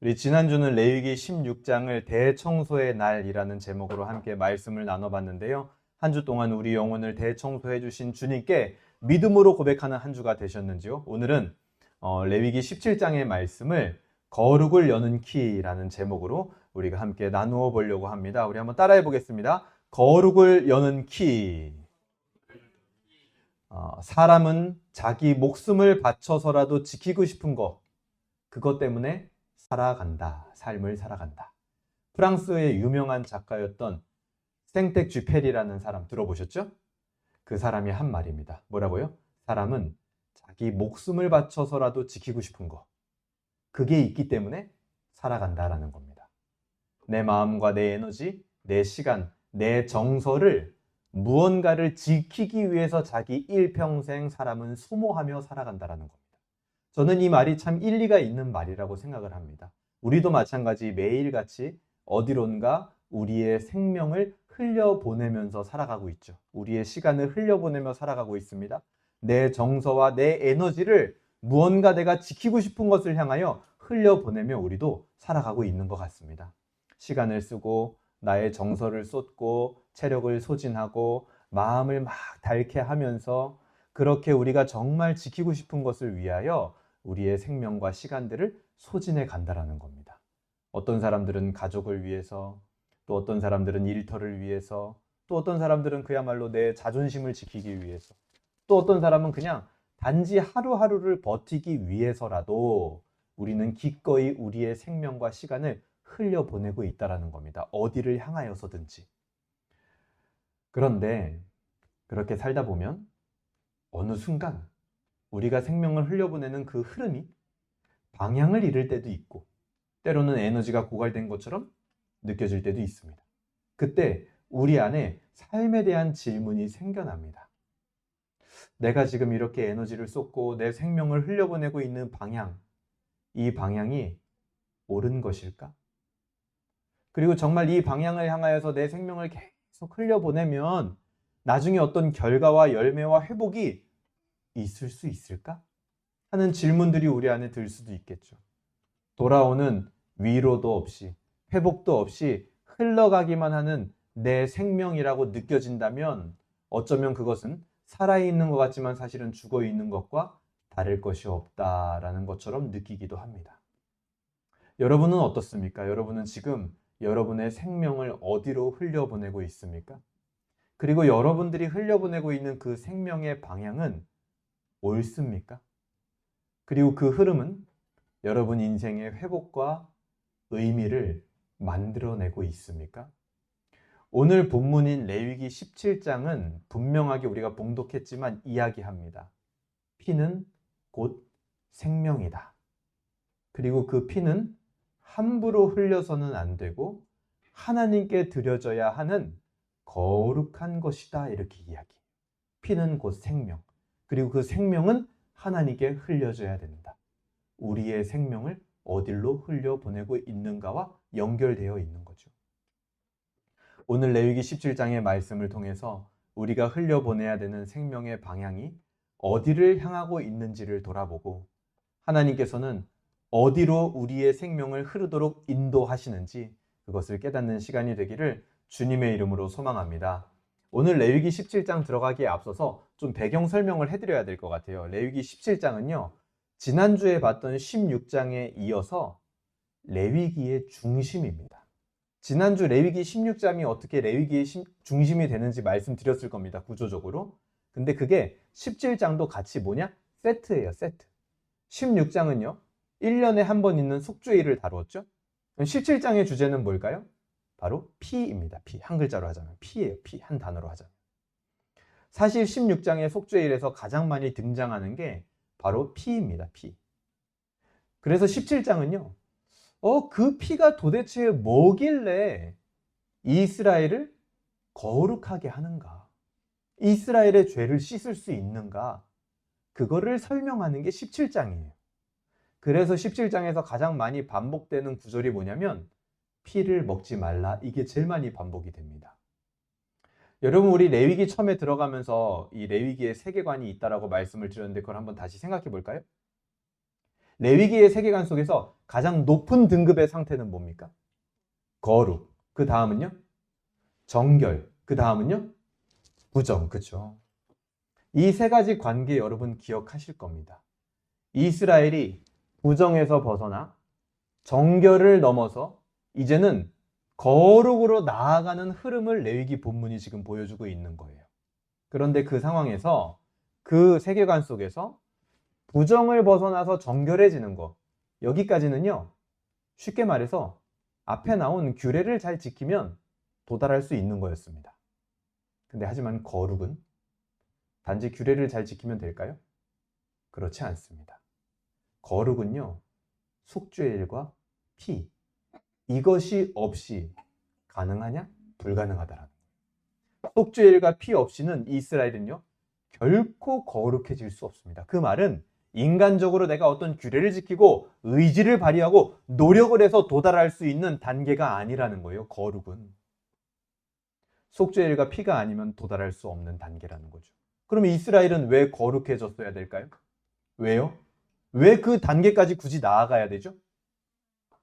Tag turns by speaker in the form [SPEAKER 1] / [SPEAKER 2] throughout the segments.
[SPEAKER 1] 우리 지난주는 레위기 16장을 대청소의 날이라는 제목으로 함께 말씀을 나눠봤는데요. 한 주 동안 우리 영혼을 대청소해 주신 주님께 믿음으로 고백하는 한 주가 되셨는지요? 오늘은 레위기 17장의 말씀을 거룩을 여는 키라는 제목으로 우리가 함께 나누어 보려고 합니다. 우리 한번 따라해 보겠습니다. 거룩을 여는 키. 사람은 자기 목숨을 바쳐서라도 지키고 싶은 것, 그것 때문에 살아간다. 삶을 살아간다. 프랑스의 유명한 작가였던 생텍 쥐페리라는 사람 들어보셨죠? 그 사람이 한 말입니다. 뭐라고요? 사람은 자기 목숨을 바쳐서라도 지키고 싶은 것, 그게 있기 때문에 살아간다라는 겁니다. 내 마음과 내 에너지, 내 시간, 내 정서를 무언가를 지키기 위해서 자기 일평생 사람은 소모하며 살아간다라는 겁니다. 저는 이 말이 참 일리가 있는 말이라고 생각을 합니다. 우리도 마찬가지 매일같이 어디론가 우리의 생명을 흘려보내면서 살아가고 있죠. 우리의 시간을 흘려보내며 살아가고 있습니다. 내 정서와 내 에너지를 무언가 내가 지키고 싶은 것을 향하여 흘려보내며 우리도 살아가고 있는 것 같습니다. 시간을 쓰고 나의 정서를 쏟고 체력을 소진하고 마음을 막 닳게 하면서 그렇게 우리가 정말 지키고 싶은 것을 위하여 우리의 생명과 시간들을 소진해 간다라는 겁니다. 어떤 사람들은 가족을 위해서, 또 어떤 사람들은 일터를 위해서, 또 어떤 사람들은 그야말로 내 자존심을 지키기 위해서, 또 어떤 사람은 그냥 단지 하루하루를 버티기 위해서라도 우리는 기꺼이 우리의 생명과 시간을 흘려보내고 있다는 겁니다. 어디를 향하여서든지. 그런데 그렇게 살다 보면 어느 순간 우리가 생명을 흘려보내는 그 흐름이 방향을 잃을 때도 있고 때로는 에너지가 고갈된 것처럼 느껴질 때도 있습니다. 그때 우리 안에 삶에 대한 질문이 생겨납니다. 내가 지금 이렇게 에너지를 쏟고 내 생명을 흘려보내고 있는 방향, 이 방향이 옳은 것일까? 그리고 정말 이 방향을 향하여서 내 생명을 계속 흘려보내면 나중에 어떤 결과와 열매와 회복이 있을 수 있을까? 하는 질문들이 우리 안에 들 수도 있겠죠. 돌아오는 위로도 없이 회복도 없이 흘러가기만 하는 내 생명이라고 느껴진다면 어쩌면 그것은 살아있는 것 같지만 사실은 죽어있는 것과 다를 것이 없다라는 것처럼 느끼기도 합니다. 여러분은 어떻습니까? 여러분은 지금 여러분의 생명을 어디로 흘려보내고 있습니까? 그리고 여러분들이 흘려보내고 있는 그 생명의 방향은 옳습니까? 그리고 그 흐름은 여러분 인생의 회복과 의미를 만들어내고 있습니까? 오늘 본문인 레위기 17장은 분명하게 우리가 봉독했지만 이야기합니다. 피는 곧 생명이다. 그리고 그 피는 함부로 흘려서는 안 되고 하나님께 드려져야 하는 거룩한 것이다. 이렇게 이야기. 피는 곧 생명. 그리고 그 생명은 하나님께 흘려져야 된다. 우리의 생명을 어디로 흘려보내고 있는가와 연결되어 있는 거죠. 오늘 레위기 17장의 말씀을 통해서 우리가 흘려보내야 되는 생명의 방향이 어디를 향하고 있는지를 돌아보고 하나님께서는 어디로 우리의 생명을 흐르도록 인도하시는지 그것을 깨닫는 시간이 되기를 주님의 이름으로 소망합니다. 오늘 레위기 17장 들어가기에 앞서서 좀 배경 설명을 해드려야 될 것 같아요. 레위기 17장은요. 지난주에 봤던 16장에 이어서 레위기의 중심입니다. 지난주 레위기 16장이 어떻게 레위기의 중심이 되는지 말씀드렸을 겁니다. 구조적으로. 근데 그게 17장도 같이 뭐냐? 세트예요. 세트. 16장은요. 1년에 한 번 있는 속죄일을 다루었죠. 17장의 주제는 뭘까요? 바로 피입니다. 피. 한 글자로 하자면 피예요. 피. 한 단어로 하자면. 사실 16장의 속죄일에서 가장 많이 등장하는 게 바로 피입니다. 피. 그래서 17장은요. 그 피가 도대체 뭐길래 이스라엘을 거룩하게 하는가? 이스라엘의 죄를 씻을 수 있는가? 그거를 설명하는 게 17장이에요. 그래서 17장에서 가장 많이 반복되는 구절이 뭐냐면 피를 먹지 말라. 이게 제일 많이 반복이 됩니다. 여러분 우리 레위기 처음에 들어가면서 이 레위기의 세계관이 있다라고 말씀을 드렸는데 그걸 한번 다시 생각해 볼까요? 레위기의 세계관 속에서 가장 높은 등급의 상태는 뭡니까? 거룩. 그 다음은요? 정결. 그 다음은요? 부정. 그쵸? 이 세 가지 관계 여러분 기억하실 겁니다. 이스라엘이 부정에서 벗어나 정결을 넘어서 이제는 거룩으로 나아가는 흐름을 레위기 본문이 지금 보여주고 있는 거예요. 그런데 그 상황에서 그 세계관 속에서 부정을 벗어나서 정결해지는 것, 여기까지는요, 쉽게 말해서 앞에 나온 규례를 잘 지키면 도달할 수 있는 거였습니다. 근데 하지만 거룩은 단지 규례를 잘 지키면 될까요? 그렇지 않습니다. 거룩은요, 속죄일과 피, 이것이 없이 가능하냐? 불가능하다라는 거예요. 속죄일과 피 없이는 이스라엘은요, 결코 거룩해질 수 없습니다. 그 말은 인간적으로 내가 어떤 규례를 지키고 의지를 발휘하고 노력을 해서 도달할 수 있는 단계가 아니라는 거예요. 거룩은. 속죄일과 피가 아니면 도달할 수 없는 단계라는 거죠. 그러면 이스라엘은 왜 거룩해졌어야 될까요? 왜요? 왜 그 단계까지 굳이 나아가야 되죠?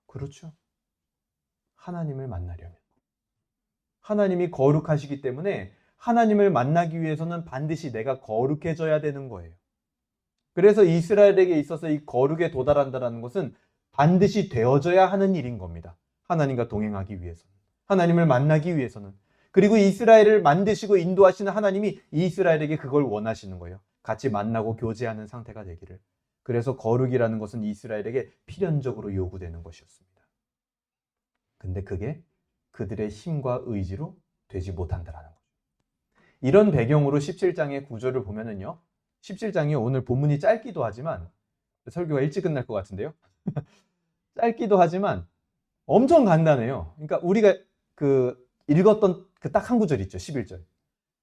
[SPEAKER 1] 그렇죠. 하나님을 만나려면. 하나님이 거룩하시기 때문에 하나님을 만나기 위해서는 반드시 내가 거룩해져야 되는 거예요. 그래서 이스라엘에게 있어서 이 거룩에 도달한다는 것은 반드시 되어져야 하는 일인 겁니다. 하나님과 동행하기 위해서는. 하나님을 만나기 위해서는. 그리고 이스라엘을 만드시고 인도하시는 하나님이 이스라엘에게 그걸 원하시는 거예요. 같이 만나고 교제하는 상태가 되기를. 그래서 거룩이라는 것은 이스라엘에게 필연적으로 요구되는 것이었습니다. 근데 그게 그들의 힘과 의지로 되지 못한다는 거죠. 이런 배경으로 17장의 구조를 보면은요. 17장이 오늘 본문이 짧기도 하지만 설교가 일찍 끝날 것 같은데요. 짧기도 하지만 엄청 간단해요. 그러니까 우리가 읽었던 그 딱 한 구절 있죠. 11절.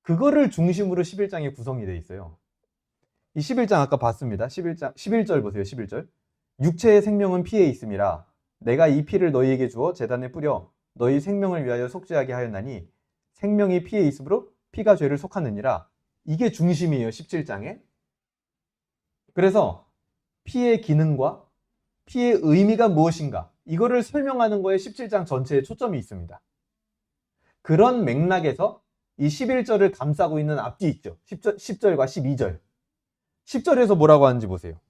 [SPEAKER 1] 그거를 중심으로 11장이 구성이 돼 있어요. 이 11장 아까 봤습니다. 11절 보세요. 11절. 육체의 생명은 피에 있음이라 내가 이 피를 너희에게 주어 제단에 뿌려 너희 생명을 위하여 속죄하게 하였나니 생명이 피에 있으므로 피가 죄를 속하느니라. 이게 중심이에요. 17장에. 그래서 피의 기능과 피의 의미가 무엇인가 이거를 설명하는 거에 17장 전체에 초점이 있습니다. 그런 맥락에서 이 11절을 감싸고 있는 앞뒤 있죠. 10절과 12절. 10절에서 뭐라고 하는지 보세요.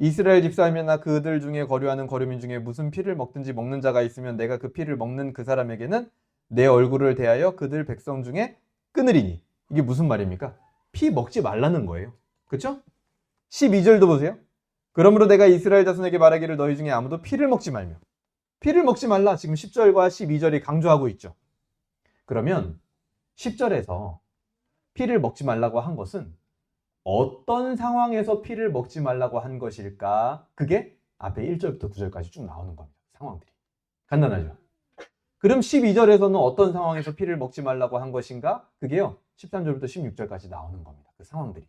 [SPEAKER 1] 이스라엘 집사이면나 그들 중에 거류하는 거류민 중에 무슨 피를 먹든지 먹는 자가 있으면 내가 그 피를 먹는 그 사람에게는 내 얼굴을 대하여 그들 백성 중에 끊으리니. 이게 무슨 말입니까? 피 먹지 말라는 거예요. 그렇죠? 12절도 보세요. 그러므로 내가 이스라엘 자손에게 말하기를 너희 중에 아무도 피를 먹지 말며. 피를 먹지 말라. 지금 10절과 12절이 강조하고 있죠. 그러면 10절에서 피를 먹지 말라고 한 것은 어떤 상황에서 피를 먹지 말라고 한 것일까? 그게 앞에 1절부터 9절까지 쭉 나오는 겁니다. 상황들이. 간단하죠? 그럼 12절에서는 어떤 상황에서 피를 먹지 말라고 한 것인가? 그게요. 13절부터 16절까지 나오는 겁니다. 그 상황들이.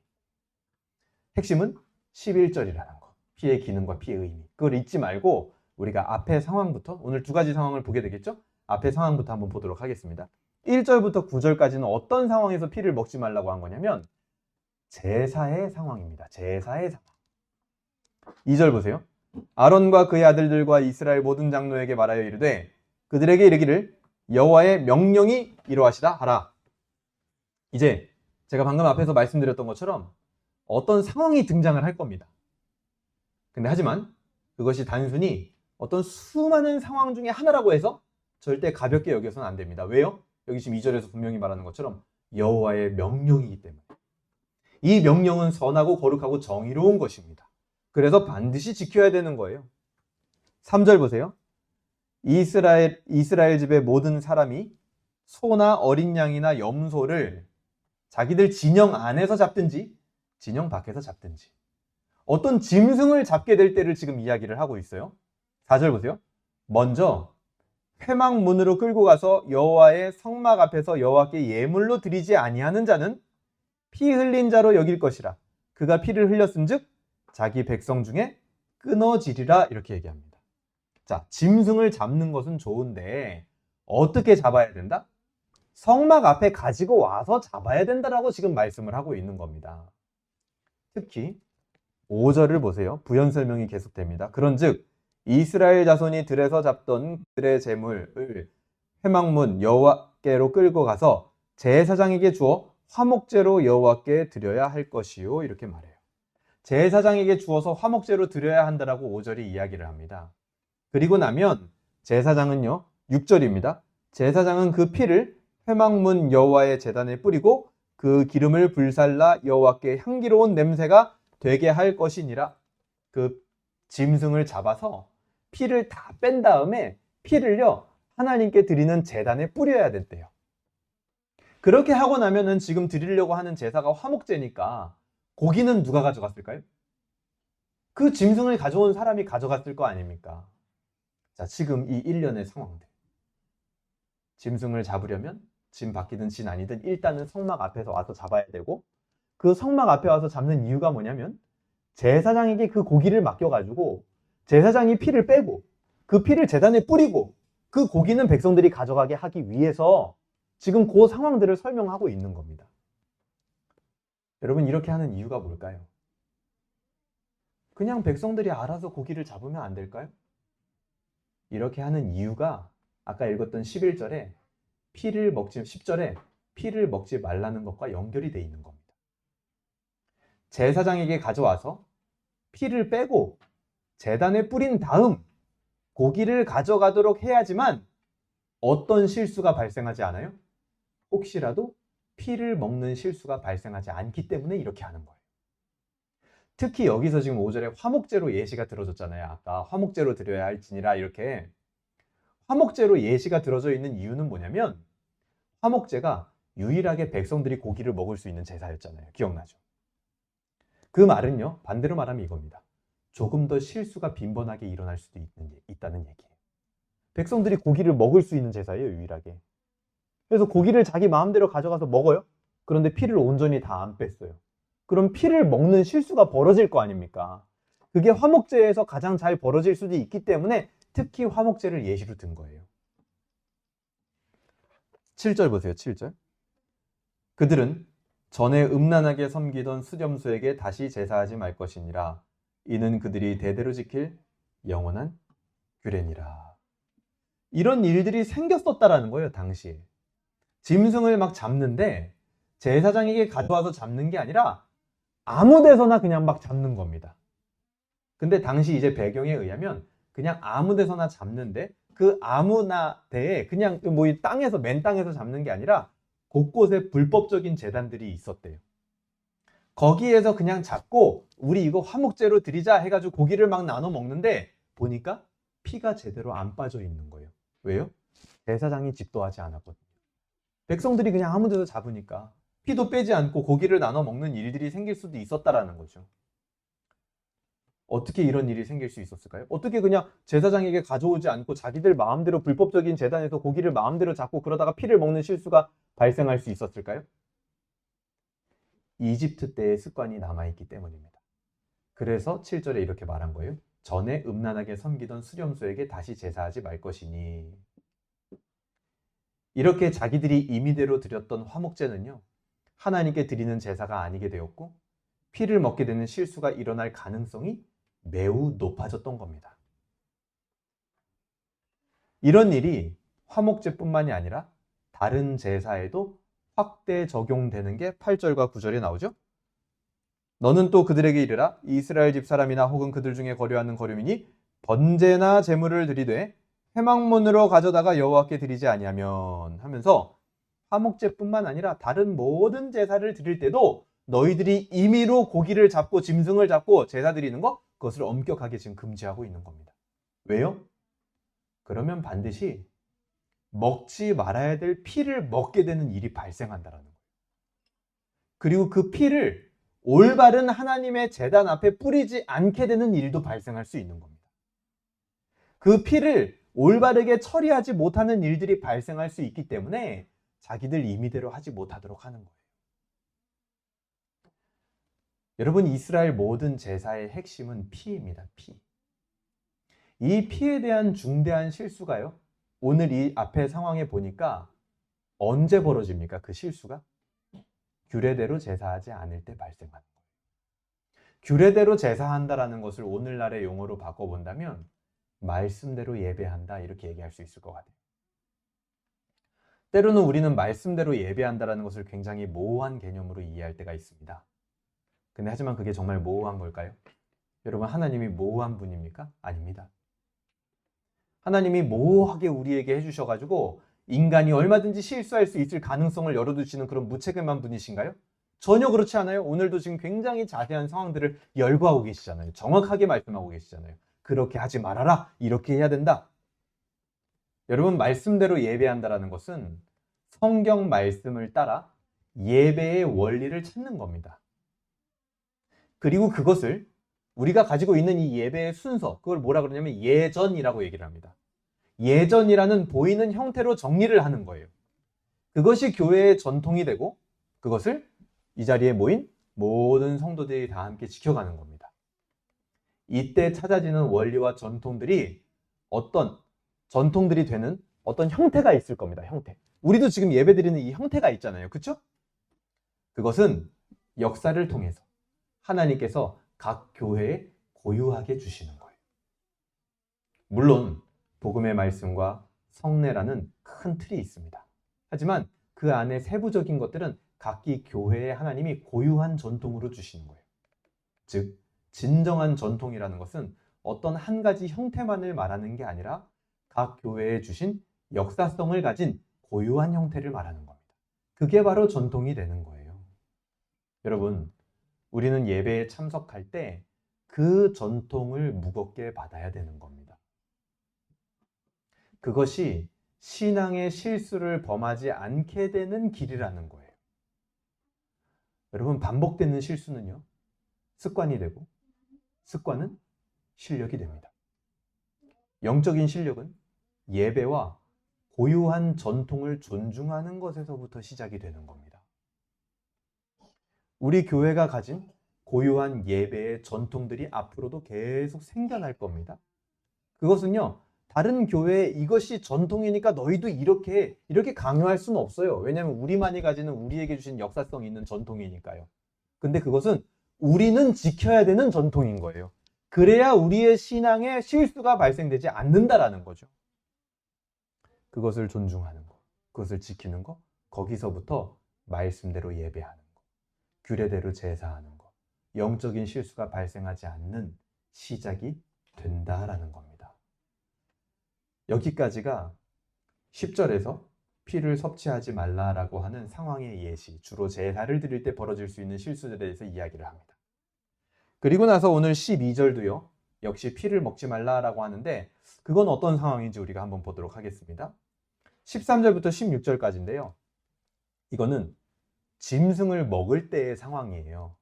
[SPEAKER 1] 핵심은 11절이라는 거. 피의 기능과 피의 의미. 그걸 잊지 말고 우리가 앞에 상황부터 오늘 두 가지 상황을 보게 되겠죠? 앞에 상황부터 한번 보도록 하겠습니다. 1절부터 9절까지는 어떤 상황에서 피를 먹지 말라고 한 거냐면 제사의 상황입니다. 제사의 상황. 2절 보세요. 아론과 그의 아들들과 이스라엘 모든 장로에게 말하여 이르되 그들에게 이르기를 여호와의 명령이 이러하시다 하라. 이제 제가 방금 앞에서 말씀드렸던 것처럼 어떤 상황이 등장을 할 겁니다. 근데 하지만 그것이 단순히 어떤 수많은 상황 중에 하나라고 해서 절대 가볍게 여겨서는 안 됩니다. 왜요? 여기 지금 2절에서 분명히 말하는 것처럼 여호와의 명령이기 때문에. 이 명령은 선하고 거룩하고 정의로운 것입니다. 그래서 반드시 지켜야 되는 거예요. 3절 보세요. 이스라엘 집의 모든 사람이 소나 어린 양이나 염소를 자기들 진영 안에서 잡든지 진영 밖에서 잡든지 어떤 짐승을 잡게 될 때를 지금 이야기를 하고 있어요. 4절 보세요. 먼저 회막문으로 끌고 가서 여호와의 성막 앞에서 여호와께 예물로 드리지 아니하는 자는 피 흘린 자로 여길 것이라. 그가 피를 흘렸은즉 자기 백성 중에 끊어지리라. 이렇게 얘기합니다. 자, 짐승을 잡는 것은 좋은데 어떻게 잡아야 된다? 성막 앞에 가지고 와서 잡아야 된다라고 지금 말씀을 하고 있는 겁니다. 특히 5절을 보세요. 부연 설명이 계속됩니다. 그런즉 이스라엘 자손이 들에서 잡던 그들의 제물을 회막문 여호와께로 끌고 가서 제사장에게 주어 화목제로 여호와께 드려야 할 것이요. 이렇게 말해요. 제사장에게 주어서 화목제로 드려야 한다라고 5절이 이야기를 합니다. 그리고 나면 제사장은요, 6절입니다. 제사장은 그 피를 회막문 여호와의 제단에 뿌리고 그 기름을 불살라 여호와께 향기로운 냄새가 되게 할 것이니라. 그 짐승을 잡아서 피를 다 뺀 다음에 피를요, 하나님께 드리는 제단에 뿌려야 된대요. 그렇게 하고 나면은 지금 드리려고 하는 제사가 화목제니까 고기는 누가 가져갔을까요? 그 짐승을 가져온 사람이 가져갔을 거 아닙니까? 자, 지금 이 일련의 상황들. 짐승을 잡으려면 짐 바뀌든 진 아니든 일단은 성막 앞에서 와서 잡아야 되고, 그 성막 앞에 와서 잡는 이유가 뭐냐면 제사장에게 그 고기를 맡겨가지고 제사장이 피를 빼고 그 피를 제단에 뿌리고 그 고기는 백성들이 가져가게 하기 위해서 지금 그 상황들을 설명하고 있는 겁니다. 여러분, 이렇게 하는 이유가 뭘까요? 그냥 백성들이 알아서 고기를 잡으면 안 될까요? 이렇게 하는 이유가 아까 읽었던 11절에 10절에 피를 먹지 말라는 것과 연결이 돼 있는 겁니다. 제사장에게 가져와서 피를 빼고 제단에 뿌린 다음 고기를 가져가도록 해야지만 어떤 실수가 발생하지 않아요? 혹시라도 피를 먹는 실수가 발생하지 않기 때문에 이렇게 하는 거예요. 특히 여기서 지금 5절에 화목제로 예시가 들어졌잖아요. 아까 화목제로 드려야 할지니라 이렇게. 화목제로 예시가 들어져 있는 이유는 뭐냐면 화목제가 유일하게 백성들이 고기를 먹을 수 있는 제사였잖아요. 기억나죠? 그 말은요, 반대로 말하면 이겁니다. 조금 더 실수가 빈번하게 일어날 수도 있다는 얘기예요. 백성들이 고기를 먹을 수 있는 제사예요, 유일하게. 그래서 고기를 자기 마음대로 가져가서 먹어요. 그런데 피를 온전히 다 안 뺐어요. 그럼 피를 먹는 실수가 벌어질 거 아닙니까? 그게 화목제에서 가장 잘 벌어질 수도 있기 때문에 특히 화목제를 예시로 든 거예요. 7절 보세요. 7절. 그들은 전에 음란하게 섬기던 수렴수에게 다시 제사하지 말 것이니라. 이는 그들이 대대로 지킬 영원한 규례니라. 이런 일들이 생겼었다라는 거예요. 당시에. 짐승을 막 잡는데 제사장에게 가져와서 잡는 게 아니라 아무 데서나 그냥 막 잡는 겁니다. 근데 당시 이제 배경에 의하면 그냥 아무 데서나 잡는데 그 아무나 데에 그냥 뭐 이 땅에서 맨 땅에서 잡는 게 아니라 곳곳에 불법적인 제단들이 있었대요. 거기에서 그냥 잡고 우리 이거 화목제로 드리자 해가지고 고기를 막 나눠 먹는데 보니까 피가 제대로 안 빠져 있는 거예요. 왜요? 제사장이 집도하지 않았거든요. 백성들이 그냥 아무 데서 잡으니까 피도 빼지 않고 고기를 나눠 먹는 일들이 생길 수도 있었다라는 거죠. 어떻게 이런 일이 생길 수 있었을까요? 어떻게 그냥 제사장에게 가져오지 않고 자기들 마음대로 불법적인 제단에서 고기를 마음대로 잡고 그러다가 피를 먹는 실수가 발생할 수 있었을까요? 이집트 때의 습관이 남아있기 때문입니다. 그래서 7절에 이렇게 말한 거예요. 전에 음란하게 섬기던 수렴수에게 다시 제사하지 말 것이니. 이렇게 자기들이 임의대로 드렸던 화목제는요, 하나님께 드리는 제사가 아니게 되었고 피를 먹게 되는 실수가 일어날 가능성이 매우 높아졌던 겁니다. 이런 일이 화목제뿐만이 아니라 다른 제사에도 확대 적용되는 게 8절과 9절에 나오죠. 너는 또 그들에게 이르라. 이스라엘 집 사람이나 혹은 그들 중에 거류하는 거류민이 번제나 제물을 드리되 회막문으로 가져다가 여호와께 드리지 아니하면 하면서 화목제뿐만 아니라 다른 모든 제사를 드릴 때도 너희들이 임의로 고기를 잡고 짐승을 잡고 제사 드리는 거, 그것을 엄격하게 지금 금지하고 있는 겁니다. 왜요? 그러면 반드시 먹지 말아야 될 피를 먹게 되는 일이 발생한다는 거예요. 그리고 그 피를 올바른 하나님의 제단 앞에 뿌리지 않게 되는 일도 발생할 수 있는 겁니다. 그 피를 올바르게 처리하지 못하는 일들이 발생할 수 있기 때문에 자기들 임의대로 하지 못하도록 하는 거예요. 여러분, 이스라엘 모든 제사의 핵심은 피입니다. 피. 이 피에 대한 중대한 실수가요, 오늘 이 앞에 상황에 보니까 언제 벌어집니까? 그 실수가? 규례대로 제사하지 않을 때 발생하는 거예요. 규례대로 제사한다라는 것을 오늘날의 용어로 바꿔본다면 말씀대로 예배한다 이렇게 얘기할 수 있을 것 같아요. 때로는 우리는 말씀대로 예배한다라는 것을 굉장히 모호한 개념으로 이해할 때가 있습니다. 근데 하지만 그게 정말 모호한 걸까요? 여러분, 하나님이 모호한 분입니까? 아닙니다. 하나님이 모호하게 우리에게 해주셔가지고 인간이 얼마든지 실수할 수 있을 가능성을 열어두시는 그런 무책임한 분이신가요? 전혀 그렇지 않아요. 오늘도 지금 굉장히 자세한 상황들을 열거하고 계시잖아요. 정확하게 말씀하고 계시잖아요. 그렇게 하지 말아라. 이렇게 해야 된다. 여러분, 말씀대로 예배한다라는 것은 성경 말씀을 따라 예배의 원리를 찾는 겁니다. 그리고 그것을 우리가 가지고 있는 이 예배의 순서, 그걸 뭐라 그러냐면 예전이라고 얘기를 합니다. 예전이라는 보이는 형태로 정리를 하는 거예요. 그것이 교회의 전통이 되고 그것을 이 자리에 모인 모든 성도들이 다 함께 지켜가는 겁니다. 이때 찾아지는 원리와 전통들이 어떤 전통들이 되는 어떤 형태가 있을 겁니다. 형태. 우리도 지금 예배드리는 이 형태가 있잖아요. 그렇죠? 그것은 역사를 통해서 하나님께서 각 교회에 고유하게 주시는 거예요. 물론 복음의 말씀과 성례라는 큰 틀이 있습니다. 하지만 그 안에 세부적인 것들은 각기 교회에 하나님이 고유한 전통으로 주시는 거예요. 즉, 진정한 전통이라는 것은 어떤 한 가지 형태만을 말하는 게 아니라 각 교회에 주신 역사성을 가진 고유한 형태를 말하는 겁니다. 그게 바로 전통이 되는 거예요. 여러분, 우리는 예배에 참석할 때 그 전통을 무겁게 받아야 되는 겁니다. 그것이 신앙의 실수를 범하지 않게 되는 길이라는 거예요. 여러분, 반복되는 실수는요, 습관이 되고 습관은 실력이 됩니다. 영적인 실력은 예배와 고유한 전통을 존중하는 것에서부터 시작이 되는 겁니다. 우리 교회가 가진 고유한 예배의 전통들이 앞으로도 계속 생겨날 겁니다. 그것은요, 다른 교회에 이것이 전통이니까 너희도 이렇게 강요할 수는 없어요. 왜냐하면 우리만이 가지는 우리에게 주신 역사성 있는 전통이니까요. 근데 그것은 우리는 지켜야 되는 전통인 거예요. 그래야 우리의 신앙에 실수가 발생되지 않는다라는 거죠. 그것을 존중하는 거, 그것을 지키는 거, 거기서부터 말씀대로 예배하는 거, 규례대로 제사하는 거, 영적인 실수가 발생하지 않는 시작이 된다라는 겁니다. 여기까지가 10절에서 피를 섭취하지 말라라고 하는 상황의 예시, 주로 제사를 드릴 때 벌어질 수 있는 실수들에 대해서 이야기를 합니다. 그리고 나서 오늘 12절도요, 역시 피를 먹지 말라라고 하는데 그건 어떤 상황인지 우리가 한번 보도록 하겠습니다. 13절부터 16절까지인데요. 이거는 짐승을 먹을 때의 상황이에요.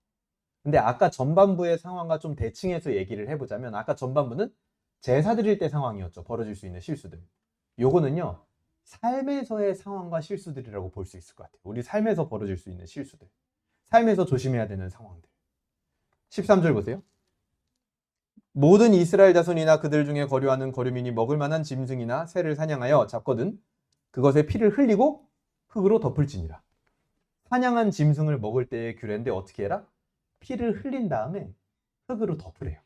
[SPEAKER 1] 근데 아까 전반부의 상황과 좀 대칭해서 얘기를 해보자면 아까 전반부는 제사 드릴 때 상황이었죠. 벌어질 수 있는 실수들. 요거는요, 삶에서의 상황과 실수들이라고 볼 수 있을 것 같아요. 우리 삶에서 벌어질 수 있는 실수들. 삶에서 조심해야 되는 상황들. 13절 보세요. 모든 이스라엘 자손이나 그들 중에 거류하는 거류민이 먹을 만한 짐승이나 새를 사냥하여 잡거든 그것의 피를 흘리고 흙으로 덮을지니라. 사냥한 짐승을 먹을 때의 규례인데 어떻게 해라? 피를 흘린 다음에 흙으로 덮으래요.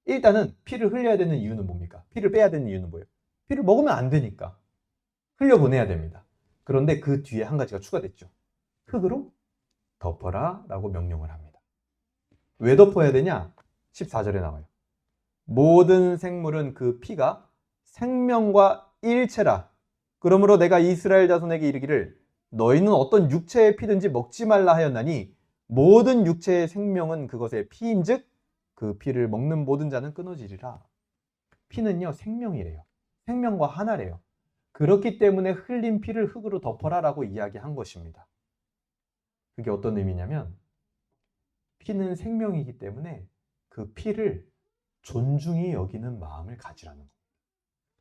[SPEAKER 1] 일단은 피를 흘려야 되는 이유는 뭡니까? 피를 빼야 되는 이유는 뭐예요? 피를 먹으면 안 되니까 흘려보내야 됩니다. 그런데 그 뒤에 한 가지가 추가됐죠. 흙으로 덮어라 라고 명령을 합니다. 왜 덮어야 되냐? 14절에 나와요. 모든 생물은 그 피가 생명과 일체라. 그러므로 내가 이스라엘 자손에게 이르기를 너희는 어떤 육체의 피든지 먹지 말라 하였나니 모든 육체의 생명은 그것의 피인즉 그 피를 먹는 모든 자는 끊어지리라. 피는요, 생명이래요. 생명과 하나래요. 그렇기 때문에 흘린 피를 흙으로 덮어라 라고 이야기한 것입니다. 그게 어떤 의미냐면 피는 생명이기 때문에 그 피를 존중히 여기는 마음을 가지라는 겁니다.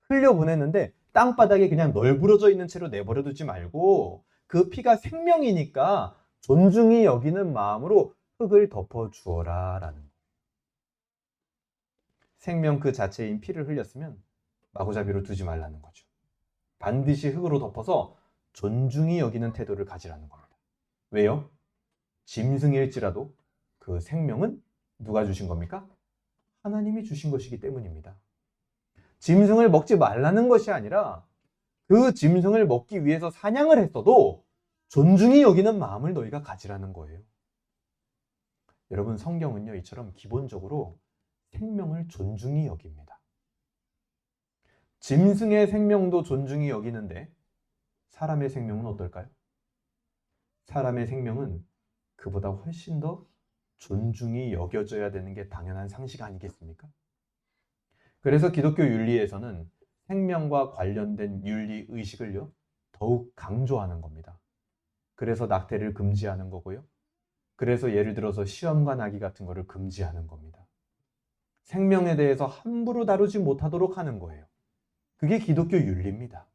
[SPEAKER 1] 흘려보냈는데 땅바닥에 그냥 널브러져 있는 채로 내버려두지 말고 그 피가 생명이니까 존중히 여기는 마음으로 흙을 덮어주어라 라는 거예요. 생명 그 자체인 피를 흘렸으면 마구잡이로 두지 말라는 거죠. 반드시 흙으로 덮어서 존중히 여기는 태도를 가지라는 겁니다. 왜요? 짐승일지라도 그 생명은 누가 주신 겁니까? 하나님이 주신 것이기 때문입니다. 짐승을 먹지 말라는 것이 아니라 그 짐승을 먹기 위해서 사냥을 했어도 존중이 여기는 마음을 너희가 가지라는 거예요. 여러분, 성경은요, 이처럼 기본적으로 생명을 존중히 여깁니다. 짐승의 생명도 존중히 여기는데 사람의 생명은 어떨까요? 사람의 생명은 그보다 훨씬 더 존중이 여겨져야 되는 게 당연한 상식 아니겠습니까? 그래서 기독교 윤리에서는 생명과 관련된 윤리 의식을요, 더욱 강조하는 겁니다. 그래서 낙태를 금지하는 거고요. 그래서 예를 들어서 시험관 아기 같은 거를 금지하는 겁니다. 생명에 대해서 함부로 다루지 못하도록 하는 거예요. 그게 기독교 윤리입니다.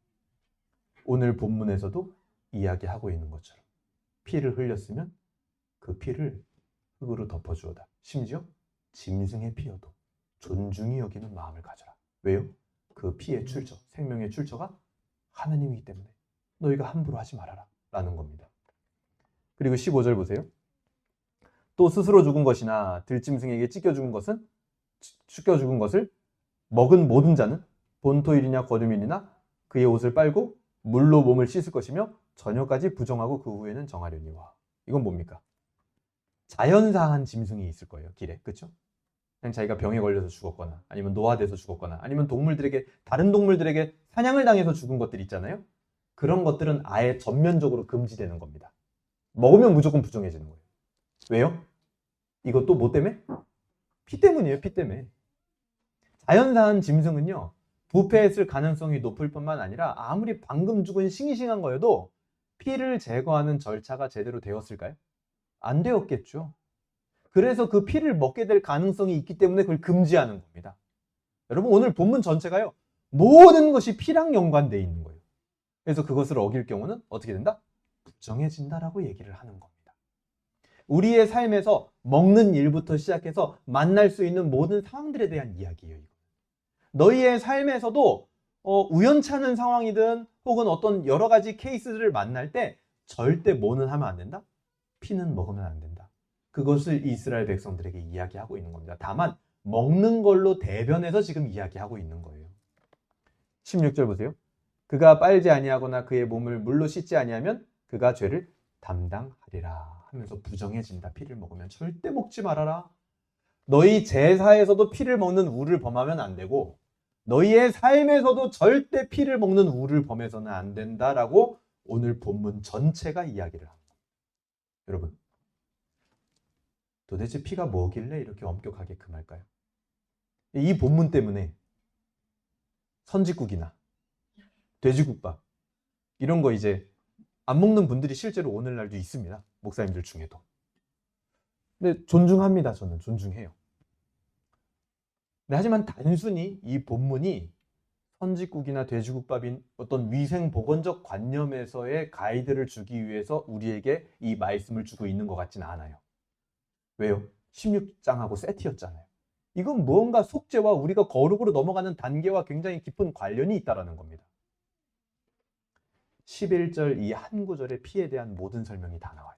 [SPEAKER 1] 오늘 본문에서도 이야기하고 있는 것처럼 피를 흘렸으면 그 피를 흙으로 덮어주어다. 심지어 짐승의 피여도 존중이 여기는 마음을 가져라. 왜요? 그 피의 출처, 생명의 출처가 하나님이기 때문에 너희가 함부로 하지 말아라 라는 겁니다. 그리고 15절 보세요. 또 스스로 죽은 것이나 들짐승에게 찢겨 죽은 것을 먹은 모든 자는 본토일이냐 거두밀이나 그의 옷을 빨고 물로 몸을 씻을 것이며 저녁까지 부정하고 그 후에는 정하려니와. 이건 뭡니까? 자연사한 짐승이 있을 거예요, 길에. 그렇죠? 그냥 자기가 병에 걸려서 죽었거나 아니면 노화돼서 죽었거나 아니면 다른 동물들에게 사냥을 당해서 죽은 것들 있잖아요. 그런 것들은 아예 전면적으로 금지되는 겁니다. 먹으면 무조건 부정해지는 거예요. 왜요? 이것도 뭐 때문에? 피 때문이에요. 피 때문에. 자연사한 짐승은요, 부패했을 가능성이 높을 뿐만 아니라 아무리 방금 죽은 싱싱한 거여도 피를 제거하는 절차가 제대로 되었을까요? 안 되었겠죠. 그래서 그 피를 먹게 될 가능성이 있기 때문에 그걸 금지하는 겁니다. 여러분, 오늘 본문 전체가요, 모든 것이 피랑 연관되어 있는 거예요. 그래서 그것을 어길 경우는 어떻게 된다? 부정해진다라고 얘기를 하는 겁니다. 우리의 삶에서 먹는 일부터 시작해서 만날 수 있는 모든 상황들에 대한 이야기예요. 이거. 너희의 삶에서도 우연찮은 상황이든 혹은 어떤 여러 가지 케이스들을 만날 때 절대 뭐는 하면 안 된다? 피는 먹으면 안 된다. 그것을 이스라엘 백성들에게 이야기하고 있는 겁니다. 다만 먹는 걸로 대변해서 지금 이야기하고 있는 거예요. 16절 보세요. 그가 빨지 아니하거나 그의 몸을 물로 씻지 아니하면 그가 죄를 담당하리라 하면서 부정해진다. 피를 먹으면 절대 먹지 말아라. 너희 제사에서도 피를 먹는 우를 범하면 안 되고 너희의 삶에서도 절대 피를 먹는 우를 범해서는 안 된다라고 오늘 본문 전체가 이야기를 합니다. 여러분, 도대체 피가 뭐길래 이렇게 엄격하게 금할까요? 이 본문 때문에 선지국이나 돼지국밥 이런 거 이제 안 먹는 분들이 실제로 오늘날도 있습니다. 목사님들 중에도. 근데 존중합니다. 저는 존중해요. 하지만 단순히 이 본문이 선지국이나 돼지국밥인 어떤 위생보건적 관념에서의 가이드를 주기 위해서 우리에게 이 말씀을 주고 있는 것 같지는 않아요. 왜요? 16장하고 세트였잖아요. 이건 무언가 속죄와 우리가 거룩으로 넘어가는 단계와 굉장히 깊은 관련이 있다는 겁니다. 11절 이 한 구절의 피에 대한 모든 설명이 다 나와요.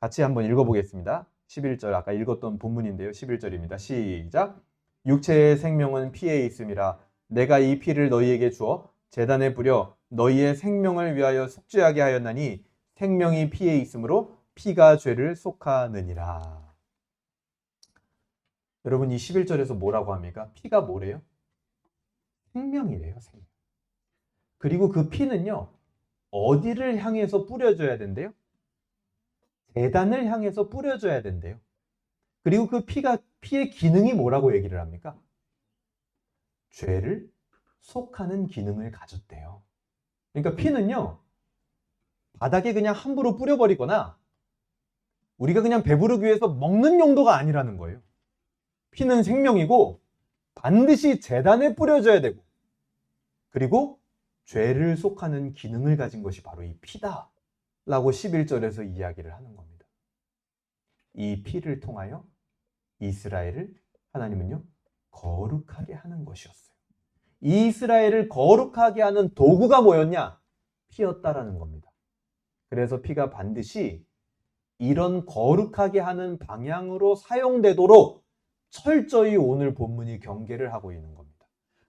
[SPEAKER 1] 같이 한번 읽어보겠습니다. 11절 아까 읽었던 본문인데요. 11절입니다. 시작. 육체의 생명은 피에 있음이라 내가 이 피를 너희에게 주어 제단에 뿌려 너희의 생명을 위하여 속죄하게 하였나니 생명이 피에 있으므로 피가 죄를 속하느니라. 여러분, 이 11절에서 뭐라고 합니까? 피가 뭐래요? 생명이래요. 생명. 그리고 그 피는요, 어디를 향해서 뿌려져야 된대요? 제단을 향해서 뿌려져야 된대요. 그리고 그 피의 기능이 뭐라고 얘기를 합니까? 죄를 속하는 기능을 가졌대요. 그러니까 피는요, 바닥에 그냥 함부로 뿌려버리거나 우리가 그냥 배부르기 위해서 먹는 용도가 아니라는 거예요. 피는 생명이고 반드시 제단에 뿌려져야 되고 그리고 죄를 속하는 기능을 가진 것이 바로 이 피다 라고 11절에서 이야기를 하는 겁니다. 이 피를 통하여 이스라엘을 하나님은요, 거룩하게 하는 것이었어요. 이스라엘을 거룩하게 하는 도구가 뭐였냐? 피였다라는 겁니다. 그래서 피가 반드시 이런 거룩하게 하는 방향으로 사용되도록 철저히 오늘 본문이 경계를 하고 있는 겁니다.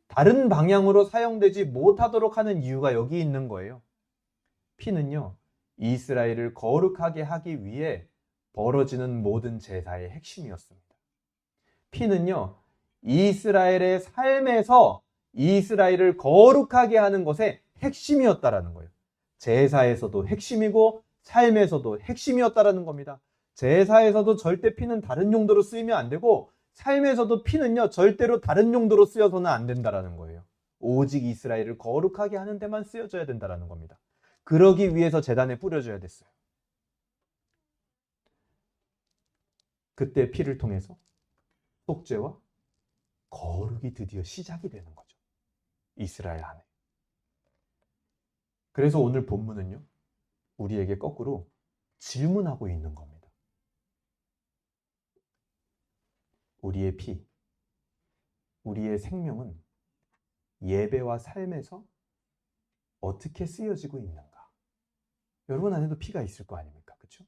[SPEAKER 1] 다른 방향으로 사용되지 못하도록 하는 이유가 여기 있는 거예요. 피는요, 이스라엘을 거룩하게 하기 위해 벌어지는 모든 제사의 핵심이었습니다. 피는요, 이스라엘의 삶에서 이스라엘을 거룩하게 하는 것의 핵심이었다라는 거예요. 제사에서도 핵심이고 삶에서도 핵심이었다라는 겁니다. 제사에서도 절대 피는 다른 용도로 쓰이면 안 되고, 삶에서도 피는요 절대로 다른 용도로 쓰여서는 안 된다라는 거예요. 오직 이스라엘을 거룩하게 하는 데만 쓰여져야 된다라는 겁니다. 그러기 위해서 제단에 뿌려져야 됐어요. 그때 피를 통해서 속죄와 거룩이 드디어 시작이 되는 거죠. 이스라엘 안에. 그래서 오늘 본문은요, 우리에게 거꾸로 질문하고 있는 겁니다. 우리의 피, 우리의 생명은 예배와 삶에서 어떻게 쓰여지고 있는가? 여러분 안에도 피가 있을 거 아닙니까? 그렇죠?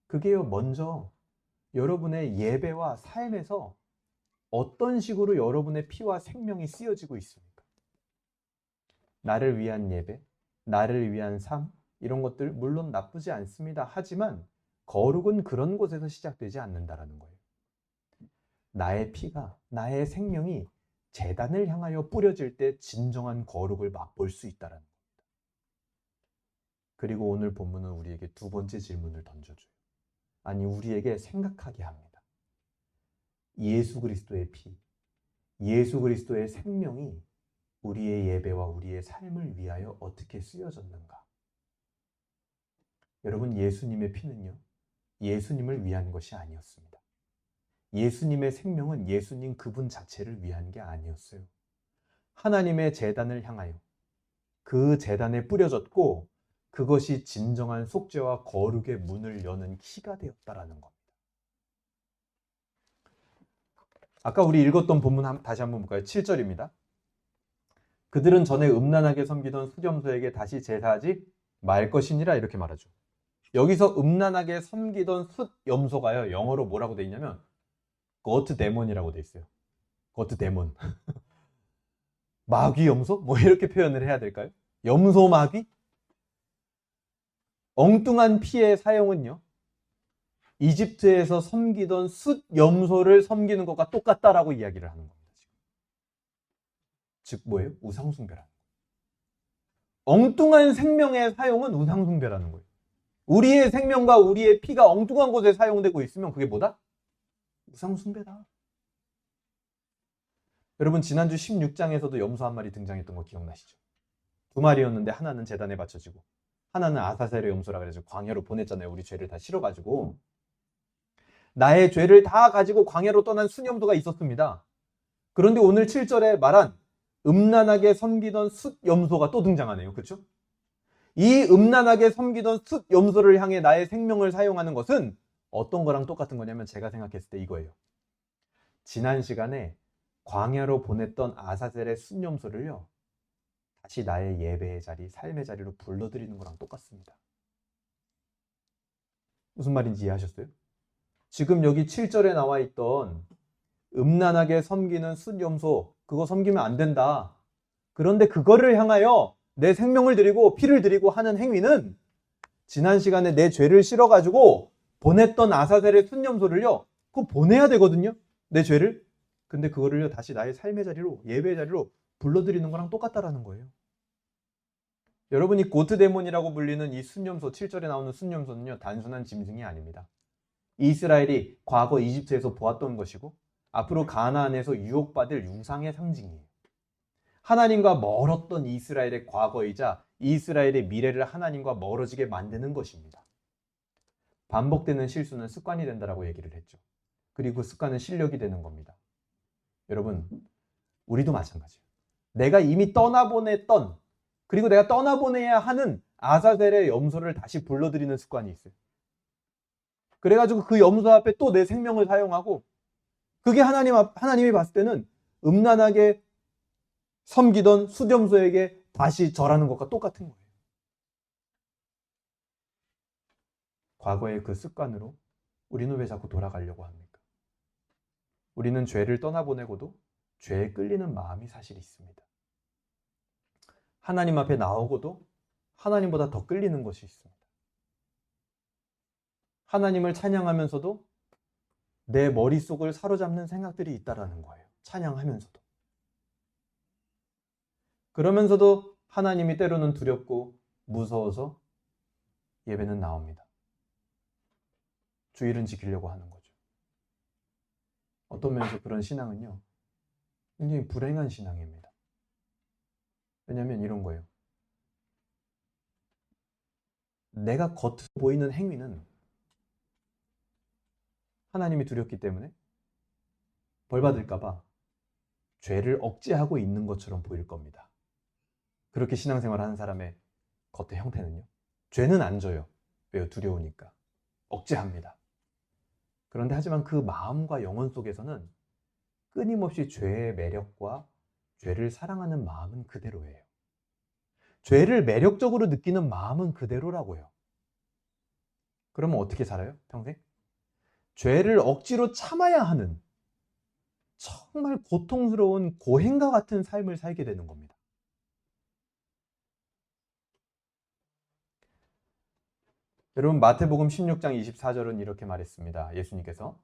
[SPEAKER 1] 그게요, 먼저 여러분의 예배와 삶에서 어떤 식으로 여러분의 피와 생명이 쓰여지고 있습니까? 나를 위한 예배, 나를 위한 삶, 이런 것들 물론 나쁘지 않습니다. 하지만 거룩은 그런 곳에서 시작되지 않는다라는 거예요. 나의 피가, 나의 생명이 제단을 향하여 뿌려질 때 진정한 거룩을 맛볼 수 있다는 겁니다. 그리고 오늘 본문은 우리에게 두 번째 질문을 던져줘요. 아니, 우리에게 생각하게 합니다. 예수 그리스도의 피, 예수 그리스도의 생명이 우리의 예배와 우리의 삶을 위하여 어떻게 쓰여졌는가? 여러분, 예수님의 피는요, 예수님을 위한 것이 아니었습니다. 예수님의 생명은 예수님 그분 자체를 위한 게 아니었어요. 하나님의 제단을 향하여 그 제단에 뿌려졌고, 그것이 진정한 속죄와 거룩의 문을 여는 키가 되었다라는 겁니다. 아까 우리 읽었던 본문 다시 한번 볼까요? 7절입니다. 그들은 전에 음란하게 섬기던 숫염소에게 다시 제사하지 말 것이니라, 이렇게 말하죠. 여기서 음란하게 섬기던 숫염소가요, 영어로 뭐라고 돼 있냐면 거트 데몬이라고 돼 있어요. 거트 데몬. 마귀 염소? 뭐 이렇게 표현을 해야 될까요? 염소 마귀? 엉뚱한 피의 사용은요, 이집트에서 섬기던 숫 염소를 섬기는 것과 똑같다라고 이야기를 하는 겁니다. 즉 뭐예요? 우상숭배라는 거예요. 엉뚱한 생명의 사용은 우상숭배라는 거예요. 우리의 생명과 우리의 피가 엉뚱한 곳에 사용되고 있으면 그게 뭐다? 우상숭배다. 여러분, 지난주 16장에서도 염소 한 마리 등장했던 거 기억나시죠? 두 마리였는데 하나는 제단에 바쳐지고 하나는 아사셀의 염소라 그래서 광야로 보냈잖아요. 우리 죄를 다 실어가지고. 나의 죄를 다 가지고 광야로 떠난 순염소가 있었습니다. 그런데 오늘 7절에 말한 음란하게 섬기던 숫염소가 또 등장하네요. 그렇죠? 이 음란하게 섬기던 숫염소를 향해 나의 생명을 사용하는 것은 어떤 거랑 똑같은 거냐면, 제가 생각했을 때 이거예요. 지난 시간에 광야로 보냈던 아사셀의 숫염소를요, 다시 나의 예배의 자리, 삶의 자리로 불러들이는 거랑 똑같습니다. 무슨 말인지 이해하셨어요? 지금 여기 7절에 나와 있던 음란하게 섬기는 숫염소, 그거 섬기면 안 된다. 그런데 그거를 향하여 내 생명을 드리고 피를 드리고 하는 행위는 지난 시간에 내 죄를 실어가지고 보냈던 아사셀의 숫염소를요, 그거 보내야 되거든요. 내 죄를. 근데 그거를요, 다시 나의 삶의 자리로, 예배의 자리로 불러들이는 거랑 똑같다라는 거예요. 여러분이 고트데몬이라고 불리는 이 숫염소, 7절에 나오는 숫염소는요, 단순한 짐승이 아닙니다. 이스라엘이 과거 이집트에서 보았던 것이고 앞으로 가나안에서 유혹받을 유상의 상징이에요. 하나님과 멀었던 이스라엘의 과거이자 이스라엘의 미래를 하나님과 멀어지게 만드는 것입니다. 반복되는 실수는 습관이 된다라고 얘기를 했죠. 그리고 습관은 실력이 되는 겁니다. 여러분, 우리도 마찬가지예요. 내가 이미 떠나보냈던, 그리고 내가 떠나보내야 하는 아사셀의 염소를 다시 불러들이는 습관이 있어요. 그래가지고 그 염소 앞에 또 내 생명을 사용하고, 그게 하나님이 봤을 때는 음란하게 섬기던 숫염소에게 다시 절하는 것과 똑같은 거예요. 과거의 그 습관으로 우리는 왜 자꾸 돌아가려고 합니까? 우리는 죄를 떠나보내고도 죄에 끌리는 마음이 사실 있습니다. 하나님 앞에 나오고도 하나님보다 더 끌리는 것이 있습니다. 하나님을 찬양하면서도 내 머릿속을 사로잡는 생각들이 있다라는 거예요. 찬양하면서도. 그러면서도 하나님이 때로는 두렵고 무서워서 예배는 나옵니다. 주일은 지키려고 하는 거죠. 어떤 면에서 그런 신앙은요, 굉장히 불행한 신앙입니다. 왜냐하면 이런 거예요. 내가 겉으로 보이는 행위는 하나님이 두렵기 때문에 벌 받을까봐 죄를 억제하고 있는 것처럼 보일 겁니다. 그렇게 신앙생활 하는 사람의 겉의 형태는요. 죄는 안 져요. 왜요? 두려우니까. 억제합니다. 그런데 하지만 그 마음과 영혼 속에서는 끊임없이 죄의 매력과 죄를 사랑하는 마음은 그대로예요. 죄를 매력적으로 느끼는 마음은 그대로라고요. 그러면 어떻게 살아요? 평생? 죄를 억지로 참아야 하는 정말 고통스러운 고행과 같은 삶을 살게 되는 겁니다. 여러분, 마태복음 16장 24절은 이렇게 말했습니다. 예수님께서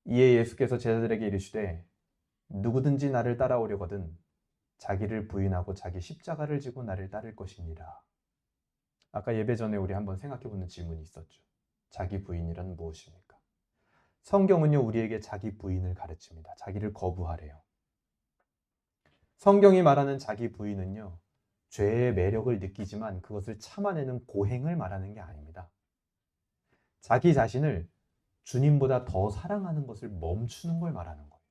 [SPEAKER 1] 이에 예수께서 제자들에게 이르시되 누구든지 나를 따라오려거든 자기를 부인하고 자기 십자가를 지고 나를 따를 것이니라. 아까 예배 전에 우리 한번 생각해보는 질문이 있었죠. 자기 부인이란 무엇입니까? 성경은요, 우리에게 자기 부인을 가르칩니다. 자기를 거부하래요. 성경이 말하는 자기 부인은요, 죄의 매력을 느끼지만 그것을 참아내는 고행을 말하는 게 아닙니다. 자기 자신을 주님보다 더 사랑하는 것을 멈추는 걸 말하는 거예요.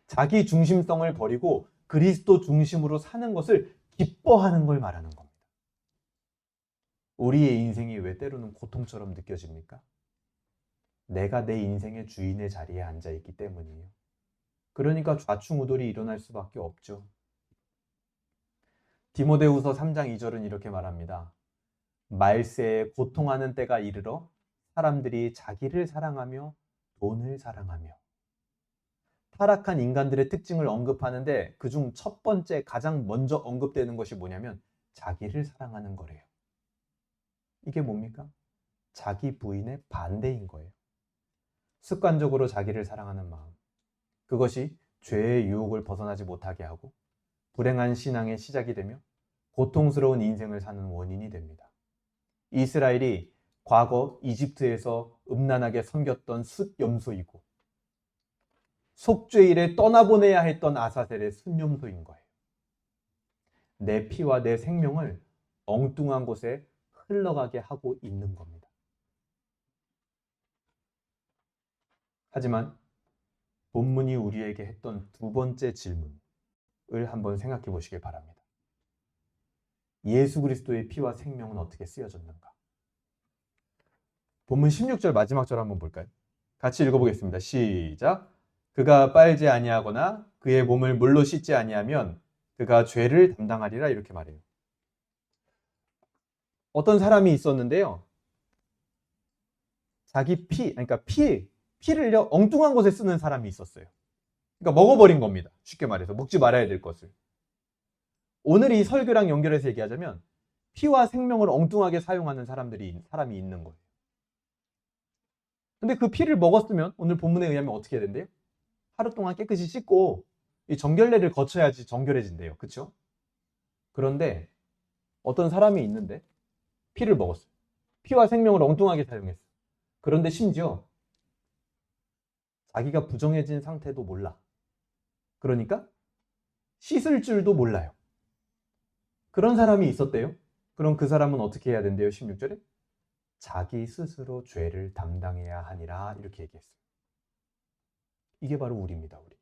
[SPEAKER 1] 자기 중심성을 버리고 그리스도 중심으로 사는 것을 기뻐하는 걸 말하는 겁니다. 우리의 인생이 왜 때로는 고통처럼 느껴집니까? 내가 내 인생의 주인의 자리에 앉아 있기 때문이에요. 그러니까 좌충우돌이 일어날 수밖에 없죠. 디모데후서 3장 2절은 이렇게 말합니다. 말세에 고통하는 때가 이르러 사람들이 자기를 사랑하며 돈을 사랑하며. 타락한 인간들의 특징을 언급하는데 그중 첫 번째 가장 먼저 언급되는 것이 뭐냐면 자기를 사랑하는 거래요. 이게 뭡니까? 자기 부인의 반대인 거예요. 습관적으로 자기를 사랑하는 마음. 그것이 죄의 유혹을 벗어나지 못하게 하고 불행한 신앙의 시작이 되며 고통스러운 인생을 사는 원인이 됩니다. 이스라엘이 과거 이집트에서 음란하게 섬겼던 숫염소이고 속죄일에 떠나보내야 했던 아사셀의 순념소인 거예요. 내 피와 내 생명을 엉뚱한 곳에 흘러가게 하고 있는 겁니다. 하지만 본문이 우리에게 했던 두 번째 질문을 한번 생각해 보시길 바랍니다. 예수 그리스도의 피와 생명은 어떻게 쓰여졌는가? 본문 16절 마지막 절 한번 볼까요? 같이 읽어보겠습니다. 시작. 그가 빨지 아니하거나 그의 몸을 물로 씻지 아니하면 그가 죄를 담당하리라 이렇게 말해요. 어떤 사람이 있었는데요. 자기 그러니까 피를 엉뚱한 곳에 쓰는 사람이 있었어요. 그러니까 먹어버린 겁니다. 쉽게 말해서 먹지 말아야 될 것을. 오늘 이 설교랑 연결해서 얘기하자면 피와 생명을 엉뚱하게 사용하는 사람이 있는 거예요. 근데 그 피를 먹었으면 오늘 본문에 의하면 어떻게 해야 된대요? 하루 동안 깨끗이 씻고 이 정결례를 거쳐야지 정결해진대요. 그렇죠? 그런데 어떤 사람이 있는데 피를 먹었어요. 피와 생명을 엉뚱하게 사용했어요. 그런데 심지어 자기가 부정해진 상태도 몰라. 그러니까 씻을 줄도 몰라요. 그런 사람이 있었대요. 그럼 그 사람은 어떻게 해야 된대요? 16절에 자기 스스로 죄를 담당해야 하니라 이렇게 얘기했어요. 이게 바로 우리입니다. 우리.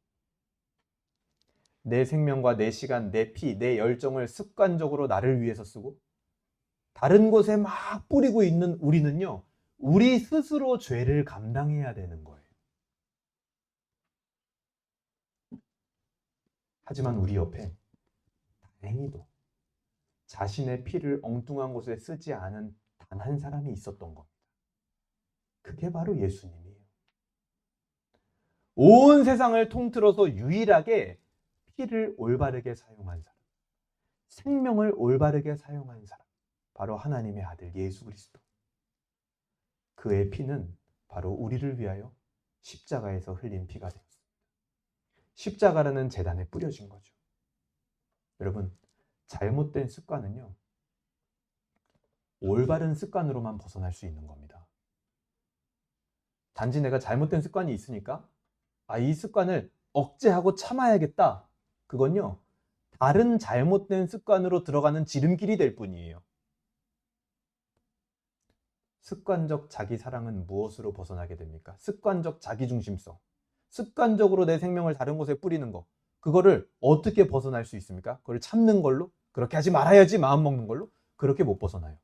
[SPEAKER 1] 내 생명과 내 시간, 내 피, 내 열정을 습관적으로 나를 위해서 쓰고 다른 곳에 막 뿌리고 있는 우리는요. 우리 스스로 죄를 감당해야 되는 거예요. 하지만 우리 옆에 다행히도 자신의 피를 엉뚱한 곳에 쓰지 않은 단 단 한 사람이 있었던 겁니다. 그게 바로 예수님이에요. 온 세상을 통틀어서 유일하게 피를 올바르게 사용한 사람, 생명을 올바르게 사용한 사람, 바로 하나님의 아들 예수 그리스도. 그의 피는 바로 우리를 위하여 십자가에서 흘린 피가 되었습니다. 십자가라는 제단에 뿌려진 거죠. 여러분, 잘못된 습관은요, 올바른 습관으로만 벗어날 수 있는 겁니다. 단지 내가 잘못된 습관이 있으니까 이 습관을 억제하고 참아야겠다. 그건요, 다른 잘못된 습관으로 들어가는 지름길이 될 뿐이에요. 습관적 자기 사랑은 무엇으로 벗어나게 됩니까? 습관적 자기 중심성. 습관적으로 내 생명을 다른 곳에 뿌리는 거. 그거를 어떻게 벗어날 수 있습니까? 그걸 참는 걸로? 그렇게 하지 말아야지 마음 먹는 걸로? 그렇게 못 벗어나요.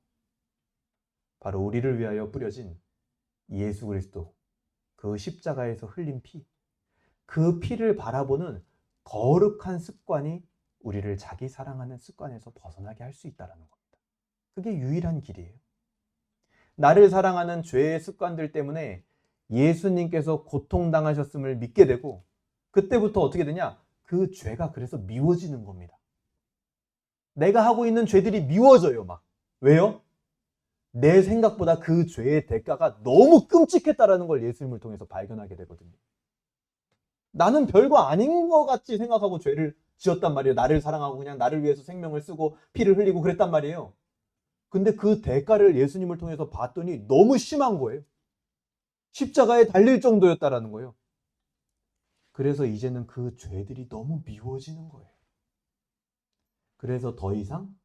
[SPEAKER 1] 바로 우리를 위하여 뿌려진 예수 그리스도, 그 십자가에서 흘린 피, 그 피를 바라보는 거룩한 습관이 우리를 자기 사랑하는 습관에서 벗어나게 할 수 있다는 겁니다. 그게 유일한 길이에요. 나를 사랑하는 죄의 습관들 때문에 예수님께서 고통당하셨음을 믿게 되고, 그때부터 어떻게 되냐? 그 죄가 그래서 미워지는 겁니다. 내가 하고 있는 죄들이 미워져요, 막. 왜요? 내 생각보다 그 죄의 대가가 너무 끔찍했다라는 걸 예수님을 통해서 발견하게 되거든요. 나는 별거 아닌 것 같이 생각하고 죄를 지었단 말이에요. 나를 사랑하고 그냥 나를 위해서 생명을 쓰고 피를 흘리고 그랬단 말이에요. 근데 그 대가를 예수님을 통해서 봤더니 너무 심한 거예요. 십자가에 달릴 정도였다라는 거예요. 그래서 이제는 그 죄들이 너무 미워지는 거예요. 그래서 더 이상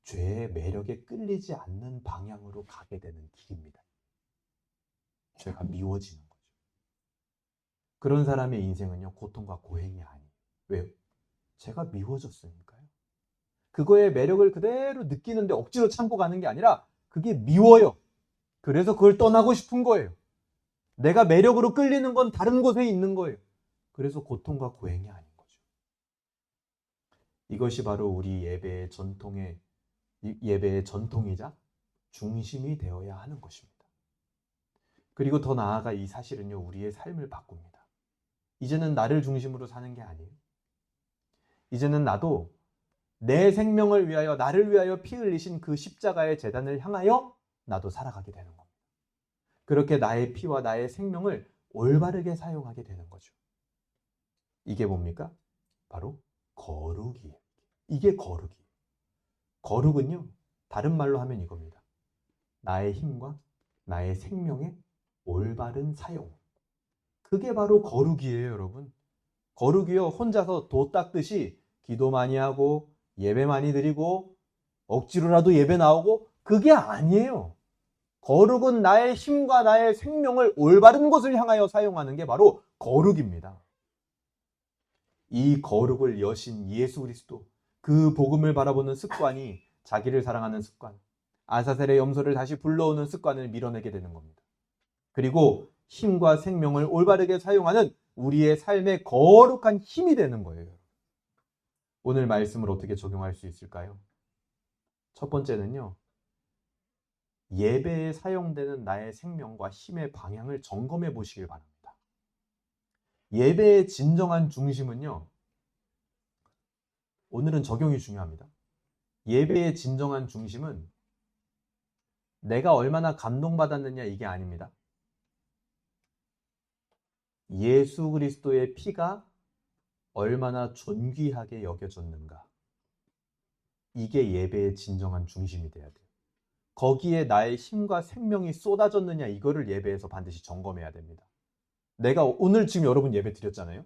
[SPEAKER 1] 죄의 매력에 끌리지 않는 방향으로 가게 되는 길입니다. 죄가 미워지는 거죠. 그런 사람의 인생은요, 고통과 고행이 아니에요. 왜요? 죄가 미워졌으니까요. 그거의 매력을 그대로 느끼는데 억지로 참고 가는 게 아니라 그게 미워요. 그래서 그걸 떠나고 싶은 거예요. 내가 매력으로 끌리는 건 다른 곳에 있는 거예요. 그래서 고통과 고행이 아닌 거죠. 이것이 바로 우리 예배의 전통이자 중심이 되어야 하는 것입니다. 그리고 더 나아가 이 사실은요, 우리의 삶을 바꿉니다. 이제는 나를 중심으로 사는 게 아니에요. 이제는 나도 내 생명을 위하여, 나를 위하여 피 흘리신 그 십자가의 제단을 향하여 나도 살아가게 되는 겁니다. 그렇게 나의 피와 나의 생명을 올바르게 사용하게 되는 거죠. 이게 뭡니까? 바로 거룩이에요. 이게 거룩이에요. 거룩은요, 다른 말로 하면 이겁니다. 나의 힘과 나의 생명의 올바른 사용. 그게 바로 거룩이에요, 여러분. 거룩이요, 혼자서 도 닦듯이 기도 많이 하고 예배 많이 드리고 억지로라도 예배 나오고 그게 아니에요. 거룩은 나의 힘과 나의 생명을 올바른 곳을 향하여 사용하는 게 바로 거룩입니다. 이 거룩을 여신 예수 그리스도, 그 복음을 바라보는 습관이 자기를 사랑하는 습관, 아사셀의 염소를 다시 불러오는 습관을 밀어내게 되는 겁니다. 그리고 힘과 생명을 올바르게 사용하는 우리의 삶의 거룩한 힘이 되는 거예요. 오늘 말씀을 어떻게 적용할 수 있을까요? 첫 번째는요, 예배에 사용되는 나의 생명과 힘의 방향을 점검해 보시길 바랍니다. 예배의 진정한 중심은요, 오늘은 적용이 중요합니다. 예배의 진정한 중심은 내가 얼마나 감동받았느냐 이게 아닙니다. 예수 그리스도의 피가 얼마나 존귀하게 여겨졌는가. 이게 예배의 진정한 중심이 돼야 돼요. 거기에 나의 힘과 생명이 쏟아졌느냐 이거를 예배에서 반드시 점검해야 됩니다. 내가 오늘 지금 여러분 예배 드렸잖아요.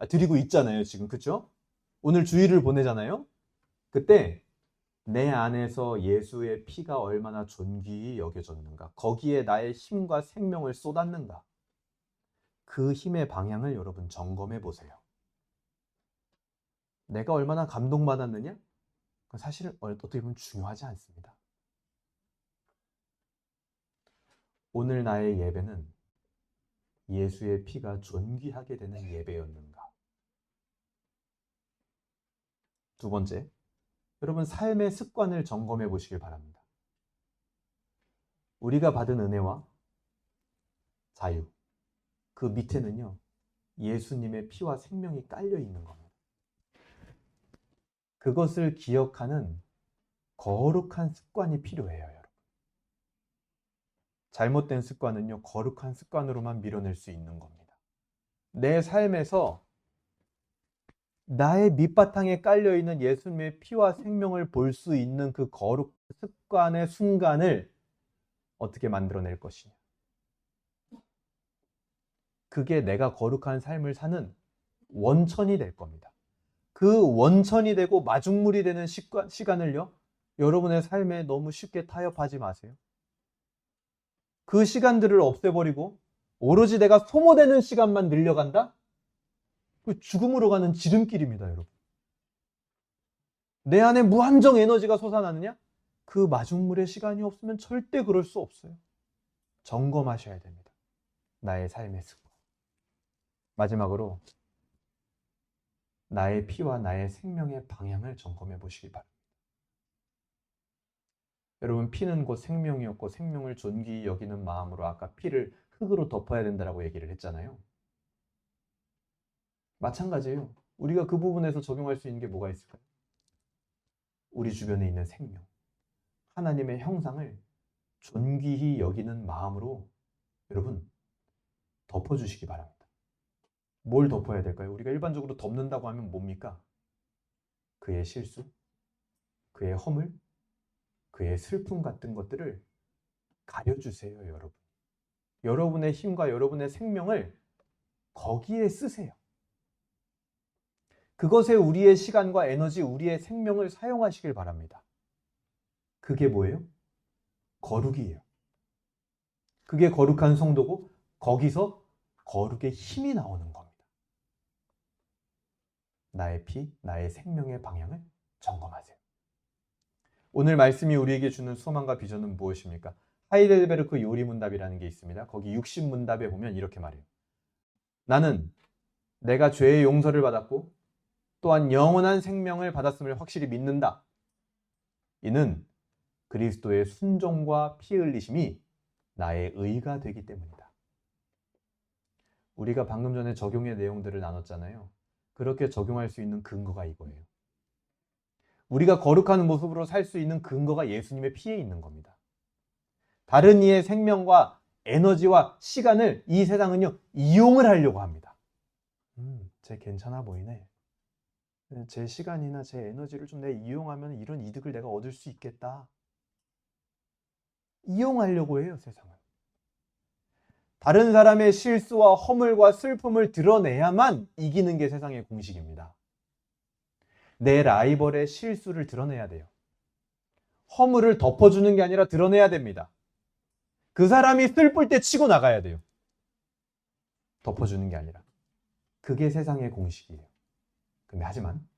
[SPEAKER 1] 드리고 있잖아요 지금. 그렇죠? 오늘 주일을 보내잖아요. 그때 내 안에서 예수의 피가 얼마나 존귀히 여겨졌는가, 거기에 나의 힘과 생명을 쏟았는가, 그 힘의 방향을 여러분 점검해 보세요. 내가 얼마나 감동받았느냐? 그건 사실 어떻게 보면 중요하지 않습니다. 오늘 나의 예배는 예수의 피가 존귀하게 되는 예배였는가? 두 번째, 여러분 삶의 습관을 점검해 보시길 바랍니다. 우리가 받은 은혜와 자유, 그 밑에는요, 예수님의 피와 생명이 깔려 있는 겁니다. 그것을 기억하는 거룩한 습관이 필요해요, 여러분. 잘못된 습관은요, 거룩한 습관으로만 밀어낼 수 있는 겁니다. 내 삶에서 나의 밑바탕에 깔려있는 예수님의 피와 생명을 볼 수 있는 그 거룩 습관의 순간을 어떻게 만들어낼 것이냐. 그게 내가 거룩한 삶을 사는 원천이 될 겁니다. 그 원천이 되고 마중물이 되는 시간을요, 여러분의 삶에 너무 쉽게 타협하지 마세요. 그 시간들을 없애버리고 오로지 내가 소모되는 시간만 늘려간다? 그 죽음으로 가는 지름길입니다, 여러분. 내 안에 무한정 에너지가 솟아나느냐? 그 마중물의 시간이 없으면 절대 그럴 수 없어요. 점검하셔야 됩니다. 나의 삶의 습관. 마지막으로 나의 피와 나의 생명의 방향을 점검해 보시기 바랍니다. 여러분, 피는 곧 생명이었고 생명을 존귀히 여기는 마음으로 아까 피를 흙으로 덮어야 된다고 얘기를 했잖아요. 마찬가지예요. 우리가 그 부분에서 적용할 수 있는 게 뭐가 있을까요? 우리 주변에 있는 생명, 하나님의 형상을 존귀히 여기는 마음으로 여러분 덮어주시기 바랍니다. 뭘 덮어야 될까요? 우리가 일반적으로 덮는다고 하면 뭡니까? 그의 실수, 그의 허물, 그의 슬픔 같은 것들을 가려주세요, 여러분. 여러분의 힘과 여러분의 생명을 거기에 쓰세요. 그것에 우리의 시간과 에너지, 우리의 생명을 사용하시길 바랍니다. 그게 뭐예요? 거룩이에요. 그게 거룩한 성도고 거기서 거룩의 힘이 나오는 겁니다. 나의 피, 나의 생명의 방향을 점검하세요. 오늘 말씀이 우리에게 주는 소망과 비전은 무엇입니까? 하이델베르크 요리문답이라는 게 있습니다. 거기 60문답에 보면 이렇게 말해요. 나는 내가 죄의 용서를 받았고 또한 영원한 생명을 받았음을 확실히 믿는다. 이는 그리스도의 순종과 피 흘리심이 나의 의가 되기 때문이다. 우리가 방금 전에 적용의 내용들을 나눴잖아요. 그렇게 적용할 수 있는 근거가 이거예요. 우리가 거룩한 모습으로 살 수 있는 근거가 예수님의 피에 있는 겁니다. 다른 이의 생명과 에너지와 시간을 이 세상은요, 이용을 하려고 합니다. 쟤 괜찮아 보이네. 제 시간이나 제 에너지를 좀 내가 이용하면 이런 이득을 내가 얻을 수 있겠다. 이용하려고 해요, 세상은. 다른 사람의 실수와 허물과 슬픔을 드러내야만 이기는 게 세상의 공식입니다. 내 라이벌의 실수를 드러내야 돼요. 허물을 덮어주는 게 아니라 드러내야 됩니다. 그 사람이 슬플 때 치고 나가야 돼요. 덮어주는 게 아니라. 그게 세상의 공식이에요. 근데 하지만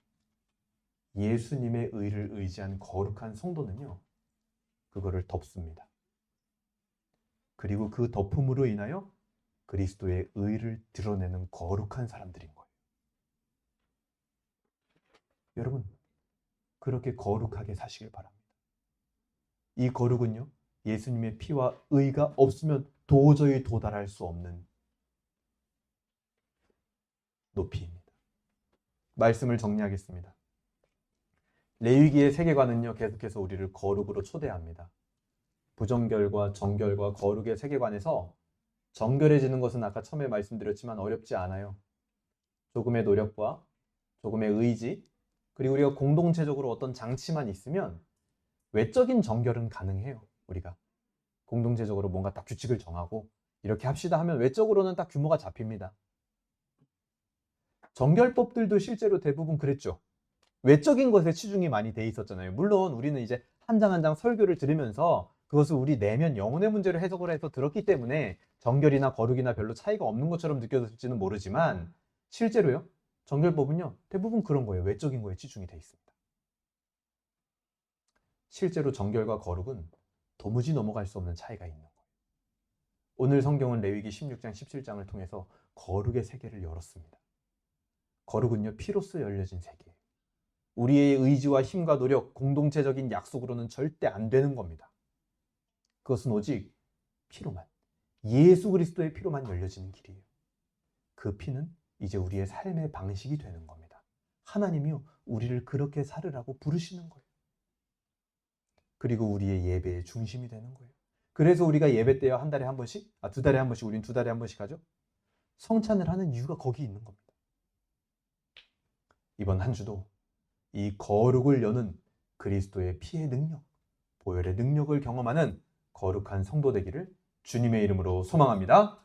[SPEAKER 1] 예수님의 의를 의지한 거룩한 성도는요, 그거를 덮습니다. 그리고 그 덮음으로 인하여 그리스도의 의를 드러내는 거룩한 사람들인 거예요. 여러분, 그렇게 거룩하게 사시길 바랍니다. 이 거룩은요, 예수님의 피와 의가 없으면 도저히 도달할 수 없는 높이입니다. 말씀을 정리하겠습니다. 레위기의 세계관은요, 계속해서 우리를 거룩으로 초대합니다. 부정결과 정결과 거룩의 세계관에서 정결해지는 것은 아까 처음에 말씀드렸지만 어렵지 않아요. 조금의 노력과 조금의 의지, 그리고 우리가 공동체적으로 어떤 장치만 있으면 외적인 정결은 가능해요. 우리가 공동체적으로 뭔가 딱 규칙을 정하고 이렇게 합시다 하면 외적으로는 딱 규모가 잡힙니다. 정결법들도 실제로 대부분 그랬죠. 외적인 것에 치중이 많이 돼 있었잖아요. 물론 우리는 이제 한 장 한 장 설교를 들으면서 그것을 우리 내면 영혼의 문제로 해석을 해서 들었기 때문에 정결이나 거룩이나 별로 차이가 없는 것처럼 느껴질지는 모르지만 실제로요, 정결법은요, 대부분 그런 거예요. 외적인 거에 치중이 돼 있습니다. 실제로 정결과 거룩은 도무지 넘어갈 수 없는 차이가 있는 거예요. 오늘 성경은 레위기 16장, 17장을 통해서 거룩의 세계를 열었습니다. 거룩은요, 피로써 열려진 세계예요. 우리의 의지와 힘과 노력, 공동체적인 약속으로는 절대 안 되는 겁니다. 그것은 오직 피로만, 예수 그리스도의 피로만 열려지는 길이에요. 그 피는 이제 우리의 삶의 방식이 되는 겁니다. 하나님이요, 우리를 그렇게 살으라고 부르시는 거예요. 그리고 우리의 예배의 중심이 되는 거예요. 그래서 우리가 예배 때요, 한 달에 한 번씩, 두 달에 한 번씩, 우린 두 달에 한 번씩 하죠. 성찬을 하는 이유가 거기 있는 겁니다. 이번 한 주도 이 거룩을 여는 그리스도의 피의 능력, 보혈의 능력을 경험하는 거룩한 성도 되기를 주님의 이름으로 소망합니다.